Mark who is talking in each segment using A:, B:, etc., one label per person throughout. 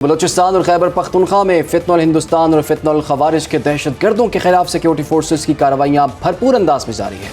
A: बलूचिस्तान और खैबर पख्तूनख्वा में फितनुल हिंदुस्तान और फितनुल खवारिज के दहशत गर्दों के खिलाफ सिक्योरिटी फोर्सेस की कार्रवाइयां भरपूर अंदाज में जारी है।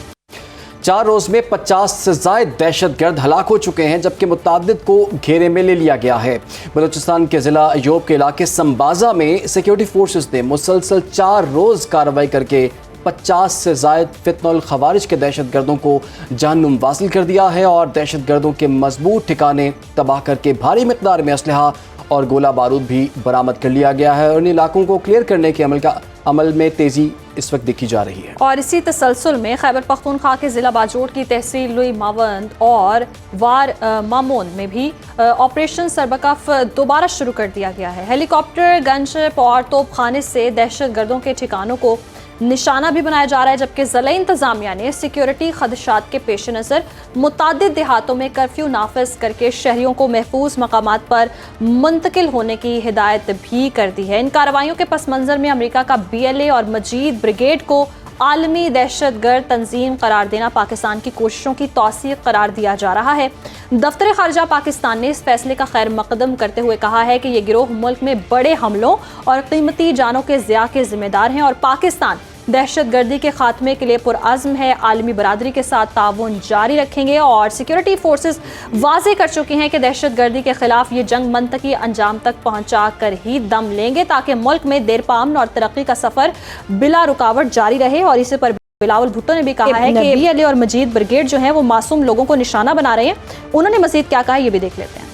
A: 4 रोज में 50 से ज्यादा दहशत गर्द हलाक हो चुके हैं, जबकि मुतादिद को घेरे में ले लिया गया है। बलूचिस्तान के जिला अयोब के इलाके संबाजा में सिक्योरिटी फोर्सेस ने मुसलसल 4 रोज कार्रवाई करके 50 से ज्यादा फितनुल खवारिज के दहशत गर्दों को जहन्नुम वासिल कर दिया है और दहशत गर्दों के मजबूत ठिकाने तबाह करके भारी मिकदार में असलहा और गोला बारूद भी बरामद कर लिया गया है और इन इलाकों को क्लियर करने के अमल में तेजी इस वक्त देखी जा रही है।
B: और इसी तसलसल में खैबर पख्तूनख्वा के जिला बाजोट की तहसील लुई मावंद और वार मामून में भी ऑपरेशन सरबकफ दोबारा शुरू कर दिया गया है। हेलीकॉप्टर, गनशिप और तोपखाने से दहशत गर्दों के ठिकानों को निशाना भी बनाया जा रहा है, जबकि ज़िला इंतजामिया ने सिक्योरिटी खदशात के पेश नज़र मुतादिद देहातों में कर्फ्यू नाफिज करके शहरियों को महफूज मकामात पर मुंतकिल होने की हिदायत भी कर दी है। इन कार्रवाइयों के पस मंज़र में अमेरिका का BLA और मजीद ब्रिगेड को आलमी दहशत गर्द तंजीम करार देना पाकिस्तान की कोशिशों की तौसीक करार दिया जा रहा है। दफ्तर खारजा पाकिस्तान ने इस फैसले का खैर मकदम करते हुए कहा है कि ये गिरोह मुल्क में बड़े हमलों और कीमती जानों के ज़िया के जिम्मेदार हैं और पाकिस्तान दहशत गर्दी के खात्मे के लिए पुरअज़्म है। आलमी बरादरी के साथ ताउन जारी रखेंगे और सिक्योरिटी फोर्सेस वाज़े कर चुके हैं कि दहशत गर्दी के खिलाफ ये जंग मंतकी अंजाम तक पहुँचा कर ही दम लेंगे, ताकि मुल्क में देरपा अमन और तरक्की का सफ़र बिला रुकावट जारी रहे। और इसी पर बिलावल भुट्टो ने भी कहा है कि BLA और मजीद ब्रिगेड जो है वो मासूम लोगों को निशाना बना रहे हैं। उन्होंने मजीद क्या कहा ये भी देख लेते हैं।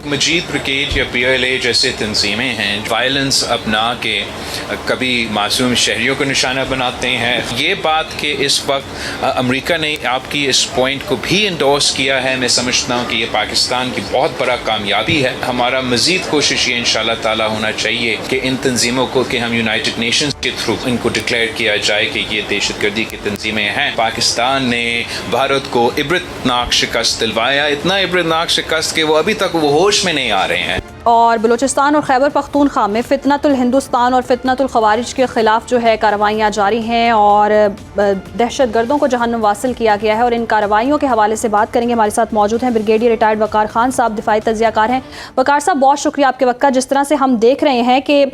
C: मजीद ब्रिगेड या BLA जैसे तंजीमें हैं, वायलेंस अपना के कभी मासूम शहरियों को निशाना बनाते हैं। ये बात कि इस वक्त अमेरिका ने आपकी इस पॉइंट को भी इंडोर्स किया है, मैं समझता हूँ कि ये पाकिस्तान की बहुत बड़ा कामयाबी है। हमारा मजीद कोशिश ये इंशाल्लाह ताला होना चाहिए कि इन तंजीमों को कि हम यूनाइटेड नेशंस के थ्रू इनको डिक्लेयर किया जाए कि ये दहशत गर्दी की तंजीमें हैं। पाकिस्तान ने भारत को इबरतनाक शिकस्त दिलवाया, इतना इबरतनाक शिकस्त कि वो अभी तक वो होश में नहीं आ रहे हैं।
B: और बलूचिस्तान और खैबर पख्तूनख्वा में फितनतुल हिंदुस्तान और फितनतुल खवारिज के खिलाफ जो है कार्रवाइयाँ जारी हैं और दहशत गर्दों को जहन्नुम वासिल किया गया है। और इन कार्रवाइयों के हवाले से बात करेंगे, हमारे साथ मौजूद हैं ब्रिगेडियर रिटायर्ड वकार खान साहब, दिफाई तज्जियाकार हैं। वकार साहब, बहुत शुक्रिया आपके वक्त का। जिस तरह से हम देख रहे हैं कि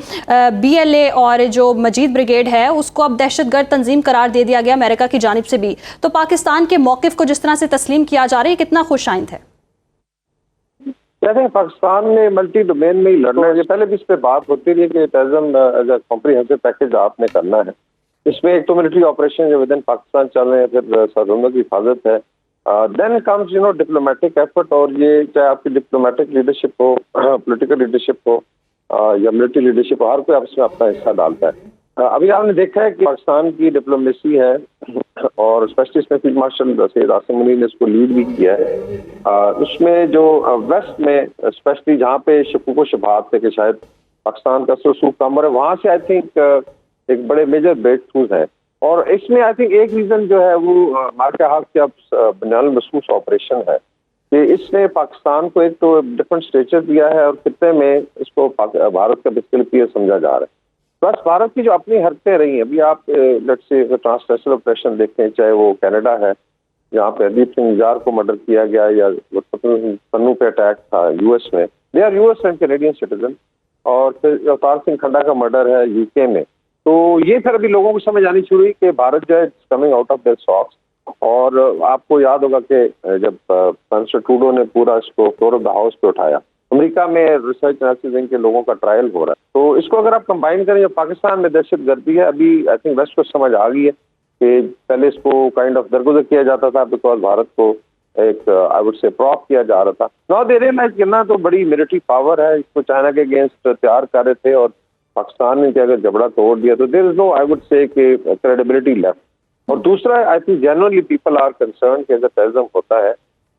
B: BLA और जो मजीद ब्रिगेड है उसको अब दहशत गर्द तंजीम करार दे दिया गया अमेरिका की जानिब से भी, तो पाकिस्तान के मौक़िफ़ को जिस तरह से तस्लीम किया जा रहा है कितना खुशाइंद है?
D: कहते हैं पाकिस्तान ने मल्टी डोमेन में ही लड़ना है। पहले भी इस पे बात होती रही कि terrorism as a comprehensive package आपने करना है। इसमें एक तो मिलिट्री ऑपरेशन जो विद इन पाकिस्तान चल रहे हैं, फिर सरहदों की हिफाजत है, देन कम्स डिप्लोमेटिक एफर्ट। और ये चाहे आपकी डिप्लोमेटिक लीडरशिप हो, पॉलिटिकल लीडरशिप हो या मिलिट्री लीडरशिप हो, हर कोई आपस में अपना हिस्सा डालता है। अभी आपने देखा है कि पाकिस्तान की डिप्लोमेसी है और स्पेशली इसमें फील्ड मार्शल सैयद आसिम मुनीर ने इसको लीड भी किया है। उसमें जो वेस्ट में स्पेशली जहाँ पे शकूक व शुबहात थे कि शायद पाकिस्तान का रसूख कम हो रहा है, वहाँ से आई थिंक एक बड़े मेजर ब्रेक थ्रूज है। और इसमें आई थिंक एक रीजन जो है वो मार्के हक के अब बुनियादी मखसूस ऑपरेशन है कि इसने पाकिस्तान को एक तो डिफरेंट स्टेचर दिया है और खित्ते में इसको भारत का बेसिकली पीयर समझा जा रहा है। प्लस भारत की जो अपनी हरकतें रही हैं, अभी आप लेट्स से ट्रांसनेशनल ऑपरेशन देखें, चाहे वो कनाडा है जहाँ पे हरदीप सिंह निजार को मर्डर किया गया, या पन्नू पे अटैक था US में, they are US and Canadian citizen, और फिर अवतार सिंह खड्डा का मर्डर है UK में। तो ये फिर अभी लोगों को समझ आनी शुरू हुई कि भारत जो है coming out of their socks. और आपको याद होगा कि जब मिस्टर ट्रूडो ने पूरा इसको फ्लोर ऑफ द हाउस पे उठाया, अमेरिका में रिसर्च एनालिसिस के लोगों का ट्रायल हो रहा है, तो इसको अगर आप कंबाइन करें, जो पाकिस्तान में दहशत गर्दी है, अभी आई थिंक वेस्ट को समझ आ गई है कि पहले इसको काइंड ऑफ दरगुजर किया जाता था बिकॉज भारत को एक आई वुड से प्रॉप किया जा रहा था। नाउ दे रियलाइज करना तो बड़ी मिलिट्री पावर है, इसको चाइना के अगेंस्ट तैयार कर रहे थे और पाकिस्तान ने अगर जबड़ा तोड़ दिया तो there is no I would say credibility left. और दूसरा I think generally people are concern कि अगर टेररिज्म होता है,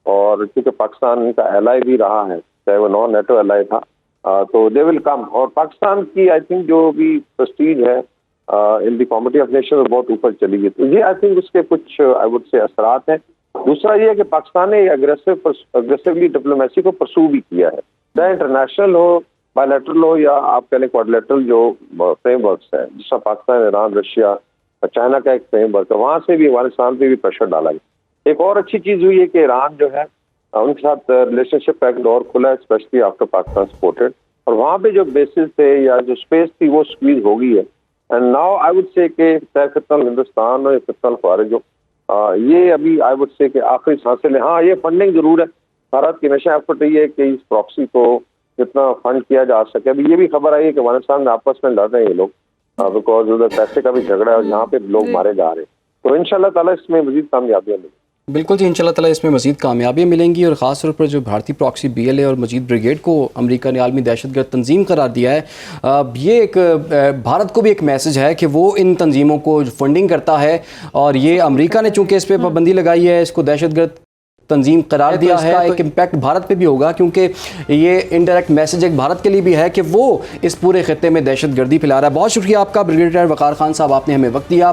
D: और क्योंकि पाकिस्तान इनका एलाई भी रहा है, चाहे वो नॉन नेटो एलाई था, तो दे विल कम। और पाकिस्तान की आई थिंक जो भी प्रेस्टीज है in the committee of Nations बहुत ऊपर चली गई, तो ये आई थिंक उसके कुछ आई वुड से असरात हैं। दूसरा ये है कि पाकिस्तान ने अग्रेसिवली डिप्लोमेसी को परसू भी किया है, चाहे इंटरनेशनल हो, बायलैटरल हो, या आप कह लें क्वाड्रिलेटरल जो फ्रेमवर्क्स है, जिसका पाकिस्तान, ईरान, रशिया, चाइना का एक फ्रेमवर्क है, वहाँ से भी अफगानिस्तान पे भी प्रेशर डाला गया। एक और अच्छी चीज हुई है कि ईरान जो है उनके साथ रिलेशनशिप का एक दौर खुला है, स्पेशली आफ्टर पाकिस्तान सपोर्टेड। और वहाँ पे जो बेसिस थे या जो स्पेस थी वो स्क्वीज हो गई है। एंड नाउ आई वुड से कि फितनल हिंदुस्तान और फितनल ख्वारिज ये अभी आई वुड से कि आखिरी सांसें ले। हाँ, ये फंडिंग जरूर है, भारत की हमेशा एफर्ट रही है कि इस प्रॉक्सी को जितना फंड किया जा सके। अभी ये भी खबर आई है कि अफगानिस्तान में आपस में लड़ रहे हैं ये लोग, बिकॉज उधर पैसे का भी झगड़ा है और यहाँ पे लोग मारे जा रहे हैं। तो इंशाल्लाह ताला इसमें मजीद कामयाबियाँ मिलेंगी।
A: बिल्कुल जी, इंशाल्लाह ताला इसमें मज़ीद कामयाबियाँ मिलेंगी और ख़ास तौर पर जो भारतीय प्रॉक्सी BLA और मजीद ब्रिगेड को अमेरिका ने आलमी दहशतगर्द तंजीम करार दिया है, ये एक भारत को भी एक मैसेज है कि वो इन तंजीमों को फंडिंग करता है और ये अमेरिका ने चूँकि इस पर पाबंदी लगाई है, इसको दहशतगर्द तंजीम करार दिया है, तो एक इम्पैक्ट भारत पे भी होगा क्योंकि ये इनडायरेक्ट मैसेज एक भारत के लिए भी है कि वो इस पूरे खत्ते में दहशतगर्दी फैला रहा है। बहुत शुक्रिया आपका ब्रिगेडियर वक़ार खान साहब, आपने हमें वक्त दिया।